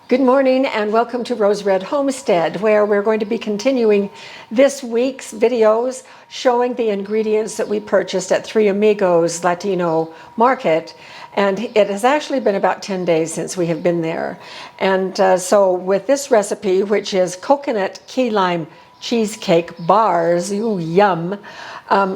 Good morning and welcome to Rose Red Homestead, where we're going to be continuing this week's videos showing the ingredients that we purchased at Three Amigos Latino Market. And it has actually been about 10 days since we have been there. And so with this recipe, which is coconut key lime cheesecake bars, ooh, yum,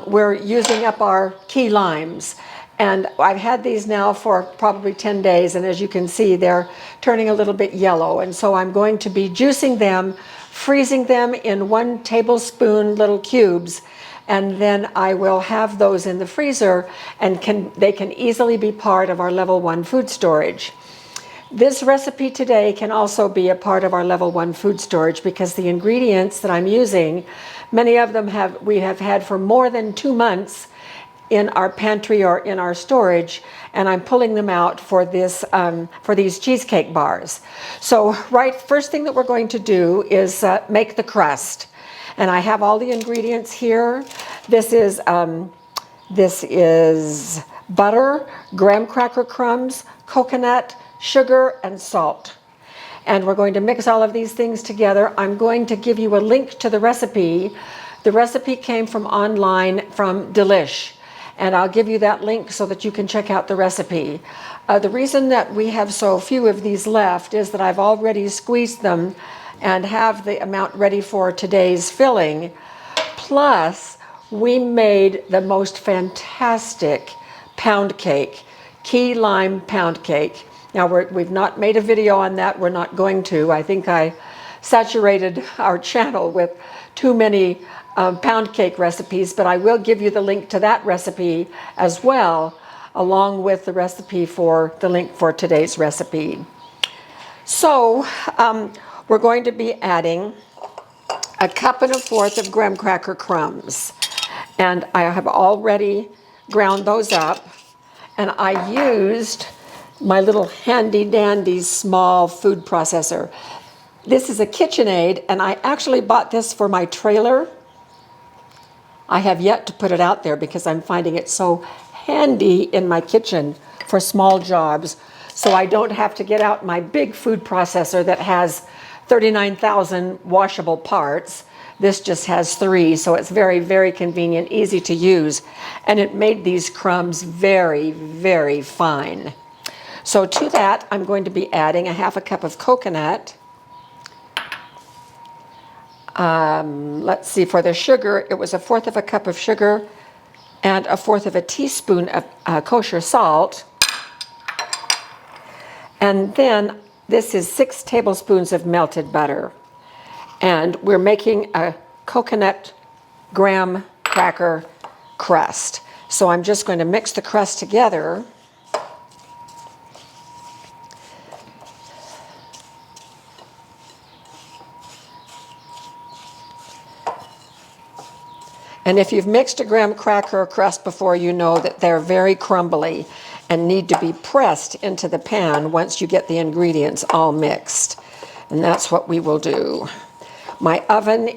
we're using up our key limes. And I've had these now for probably 10 days, and as you can see, they're turning a little bit yellow. And so I'm going to be juicing them, freezing them in 1 tablespoon little cubes, and then I will have those in the freezer, and they can easily be part of our level 1 food storage. This recipe today can also be a part of our level 1 food storage because the ingredients that I'm using, many of them we have had for more than 2 months in our pantry or in our storage, and I'm pulling them out for this for these cheesecake bars. So first thing that we're going to do is make the crust, and I have all the ingredients here. This is butter, graham cracker crumbs, coconut, sugar, and salt. And we're going to mix all of these things together. I'm going to give you a link to the recipe. The recipe came from online from Delish. And I'll give you that link so that you can check out the recipe. The reason that we have so few of these left is that I've already squeezed them and have the amount ready for today's filling. Plus, we made the most fantastic pound cake, key lime pound cake. Now, we've not made a video on that. We're not going to. I think I saturated our channel with too many pound cake recipes, but I will give you the link to that recipe as well, along with the recipe for the link for today's recipe. So we're going to be adding 1 1/4 cups of graham cracker crumbs, and I have already ground those up, and I used my little handy dandy small food processor. This is a KitchenAid, and I actually bought this for my trailer. I have yet to put it out there because I'm finding it so handy in my kitchen for small jobs, so I don't have to get out my big food processor that has 39,000 washable parts. This just has 3, so it's very, very convenient, easy to use, and it made these crumbs very, very fine. So to that, I'm going to be adding 1/2 cup of coconut. Let's see, for the sugar, it was 1/4 cup of sugar and 1/4 teaspoon of kosher salt. And then this is 6 tablespoons of melted butter. And we're making a coconut graham cracker crust. So I'm just going to mix the crust together. And if you've mixed a graham cracker crust before, you know that they're very crumbly and need to be pressed into the pan once you get the ingredients all mixed. And that's what we will do. My oven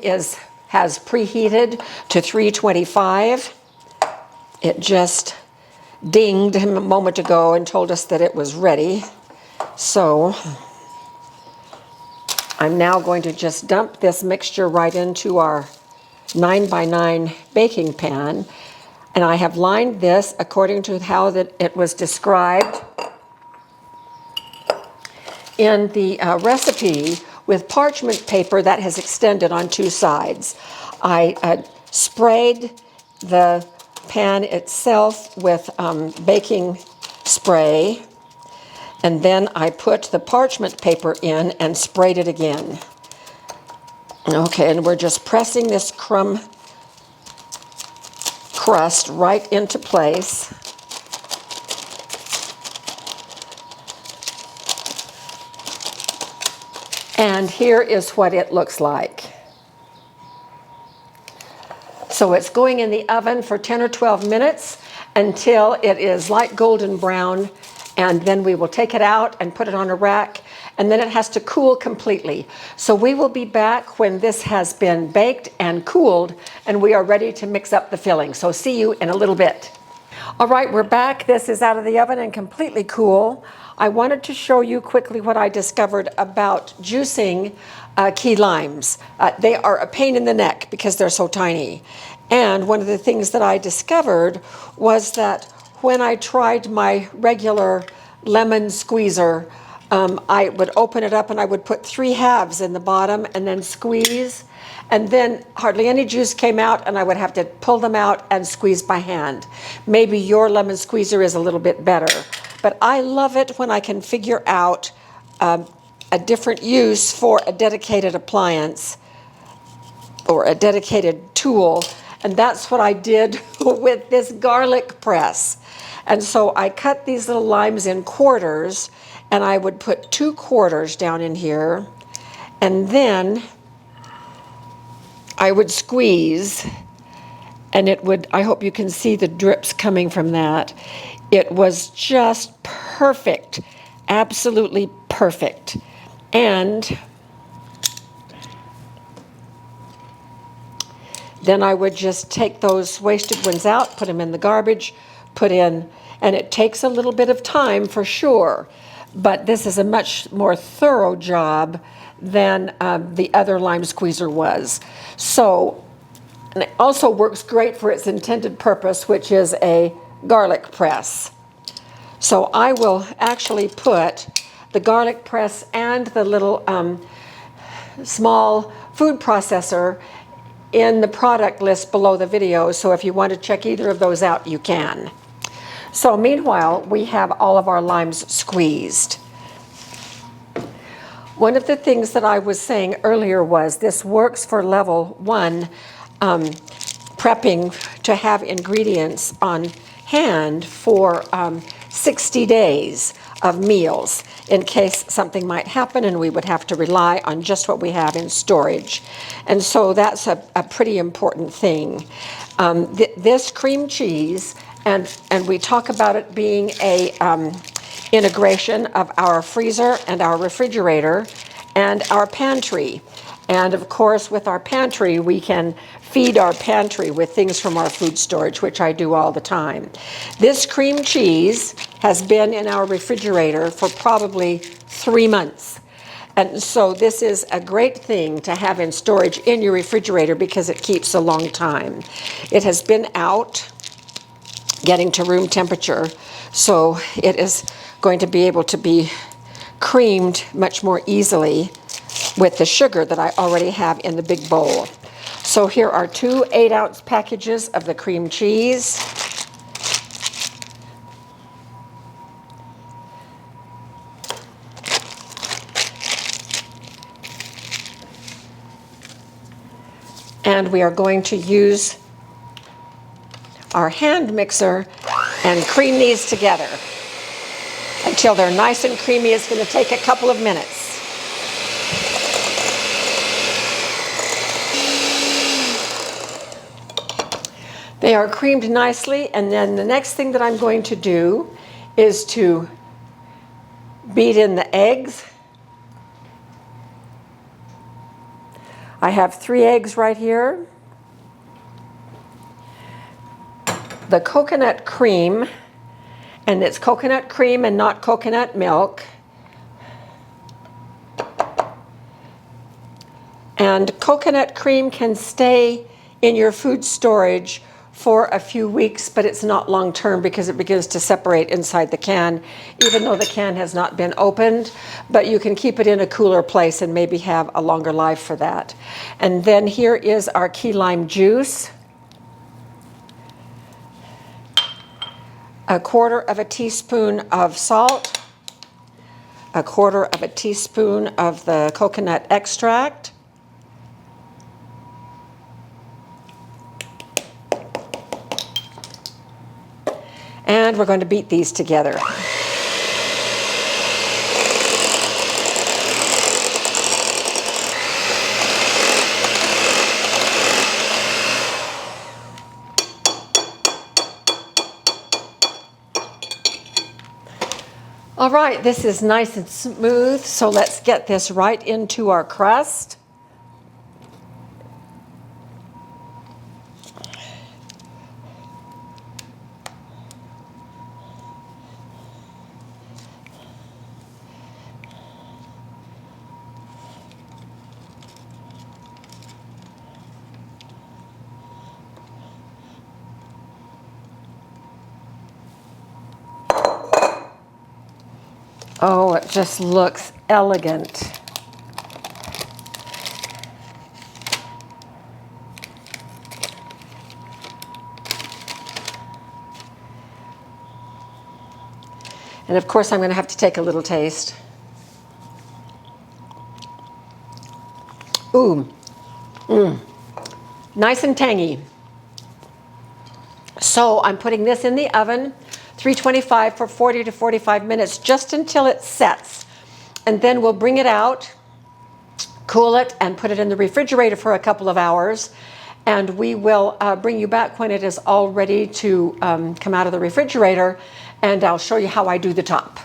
has preheated to 325. It just dinged a moment ago and told us that it was ready. So I'm now going to just dump this mixture right into our 9x9 baking pan, and I have lined this according to how that it was described in the recipe with parchment paper that has extended on 2 sides. I sprayed the pan itself with baking spray, and then I put the parchment paper in and sprayed it again. Okay, and we're just pressing this crust right into place. And here is what it looks like. So it's going in the oven for 10 or 12 minutes until it is light golden brown, and then we will take it out and put it on a rack, and then it has to cool completely. So we will be back when this has been baked and cooled, and we are ready to mix up the filling. So see you in a little bit. All right, we're back. This is out of the oven and completely cool. I wanted to show you quickly what I discovered about juicing key limes. They are a pain in the neck because they're so tiny. And one of the things that I discovered was that when I tried my regular lemon squeezer, I would open it up and I would put 3 halves in the bottom and then squeeze. And then hardly any juice came out and I would have to pull them out and squeeze by hand. Maybe your lemon squeezer is a little bit better. But I love it when I can figure out a different use for a dedicated appliance or a dedicated tool. And that's what I did with this garlic press. And so I cut these little limes in quarters and I would put 2 quarters down in here. And then I would squeeze and it would, I hope you can see the drips coming from that. It was just perfect, absolutely perfect. And then I would just take those wasted ones out, put them in the garbage, put in, and it takes a little bit of time for sure, but this is a much more thorough job than the other lime squeezer was. So, and it also works great for its intended purpose, which is a garlic press. So I will actually put the garlic press and the little small food processor in the product list below the video, so if you want to check either of those out, you can. So meanwhile, we have all of our limes squeezed. One of the things that I was saying earlier was this works for level 1 prepping to have ingredients on hand for 60 days of meals in case something might happen and we would have to rely on just what we have in storage. And so that's a pretty important thing. This cream cheese, and we talk about it being a integration of our freezer and our refrigerator and our pantry. And of course, with our pantry, we can feed our pantry with things from our food storage, which I do all the time. This cream cheese has been in our refrigerator for probably 3 months. And so this is a great thing to have in storage in your refrigerator because it keeps a long time. It has been out getting to room temperature, so it is going to be able to be creamed much more easily with the sugar that I already have in the big bowl. So here are 2 8-ounce packages of the cream cheese. And we are going to use our hand mixer and cream these together until they're nice and creamy. It's going to take a couple of minutes. They are creamed nicely, and then the next thing that I'm going to do is to beat in the eggs. I have 3 eggs right here. The coconut cream, and it's coconut cream and not coconut milk. And coconut cream can stay in your food storage for a few weeks, but it's not long term because it begins to separate inside the can, even though the can has not been opened. But you can keep it in a cooler place and maybe have a longer life for that. And then here is our key lime juice. 1/4 teaspoon of salt, 1/4 teaspoon of the coconut extract, and we're going to beat these together. All right, this is nice and smooth, so let's get this right into our crust. Oh, it just looks elegant. And of course, I'm going to have to take a little taste. Ooh, nice and tangy. So I'm putting this in the oven, 325 for 40 to 45 minutes, just until it sets. And then we'll bring it out, cool it, and put it in the refrigerator for a couple of hours. And we will bring you back when it is all ready to come out of the refrigerator, and I'll show you how I do the top.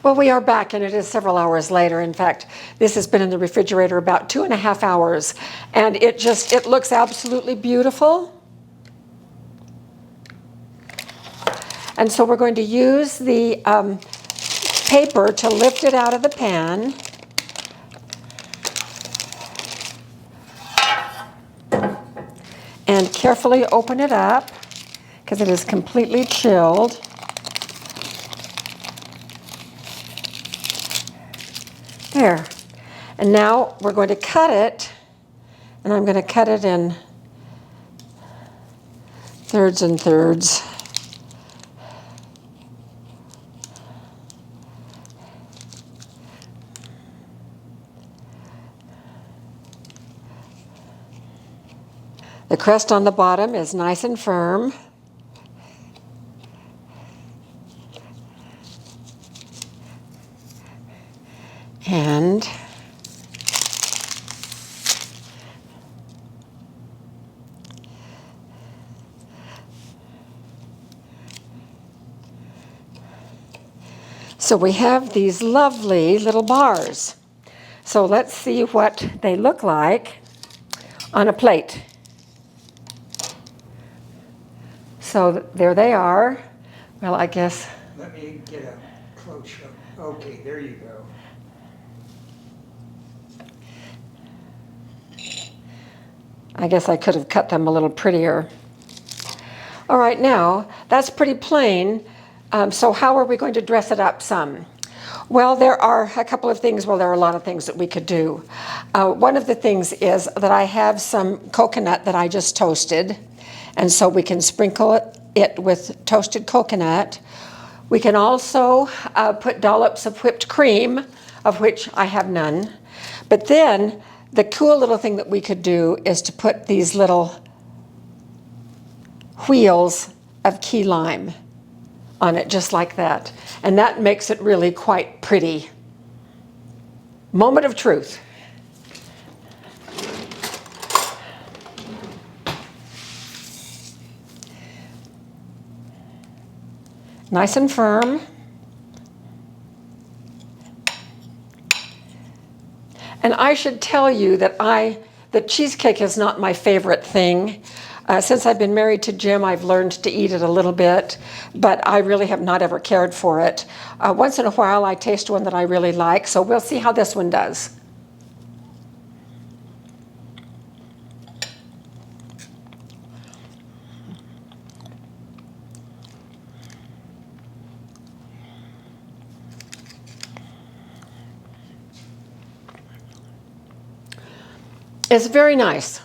Well, we are back, and it is several hours later. In fact, this has been in the refrigerator about 2.5 hours, and it looks absolutely beautiful. And so we're going to use the paper to lift it out of the pan. And carefully open it up because it is completely chilled. There. And now we're going to cut it, and I'm going to cut it in thirds and thirds. The crust on the bottom is nice and firm. And so we have these lovely little bars. So let's see what they look like on a plate. So there they are. Well, I guess. Let me get a close up. Okay, there you go. I guess I could have cut them a little prettier. All right, now that's pretty plain. So how are we going to dress it up some? Well, there are a couple of things. Well, there are a lot of things that we could do. One of the things is that I have some coconut that I just toasted. And so we can sprinkle it with toasted coconut. We can also put dollops of whipped cream, of which I have none. But then the cool little thing that we could do is to put these little wheels of key lime on it, just like that. And that makes it really quite pretty. Moment of truth. Nice and firm. And I should tell you that the cheesecake is not my favorite thing. Since I've been married to Jim, I've learned to eat it a little bit, but I really have not ever cared for it. Once in a while, I taste one that I really like, so we'll see how this one does. It's very nice.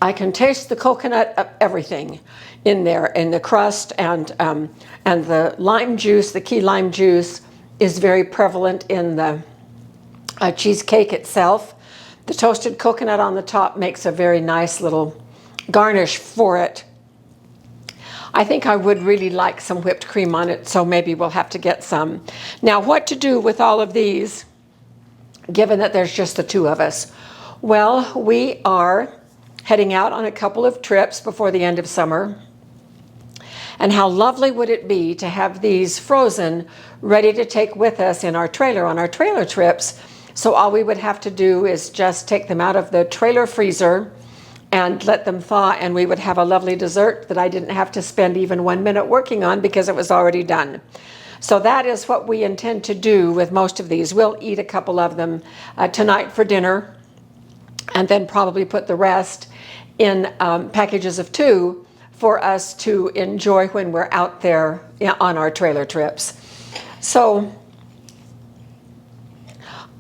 I can taste the coconut of everything in there, in the crust, and the lime juice, the key lime juice, is very prevalent in the cheesecake itself. The toasted coconut on the top makes a very nice little garnish for it. I think I would really like some whipped cream on it, so maybe we'll have to get some. Now, what to do with all of these, given that there's just the two of us? Well, we are heading out on a couple of trips before the end of summer. And how lovely would it be to have these frozen, ready to take with us in our trailer on our trailer trips. So all we would have to do is just take them out of the trailer freezer and let them thaw, and we would have a lovely dessert that I didn't have to spend even 1 minute working on because it was already done. So that is what we intend to do with most of these. We'll eat a couple of them tonight for dinner, and then probably put the rest in packages of 2 for us to enjoy when we're out there on our trailer trips. So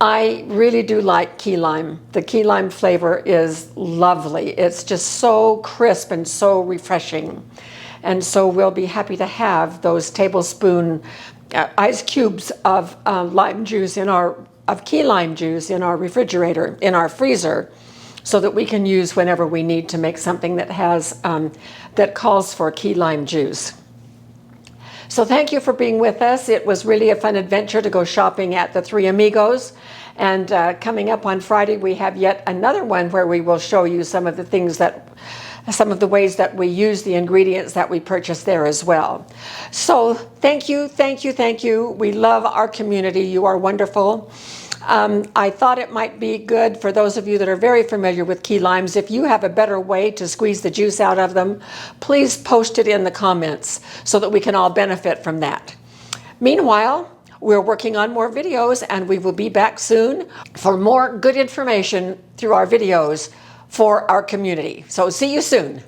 I really do like key lime. The key lime flavor is lovely. It's just so crisp and so refreshing. And so we'll be happy to have those tablespoon ice cubes of lime juice of key lime juice in our refrigerator, in our freezer, so that we can use whenever we need to make something that has that calls for key lime juice. So thank you for being with us. It was really a fun adventure to go shopping at the Three Amigos. And coming up on Friday, we have yet another one where we will show you some of the ways that we use the ingredients that we purchase there as well. So thank you, thank you, thank you. We love our community. You are wonderful. I thought it might be good for those of you that are very familiar with key limes. If you have a better way to squeeze the juice out of them, please post it in the comments so that we can all benefit from that. Meanwhile, we're working on more videos, and we will be back soon for more good information through our videos for our community. So see you soon.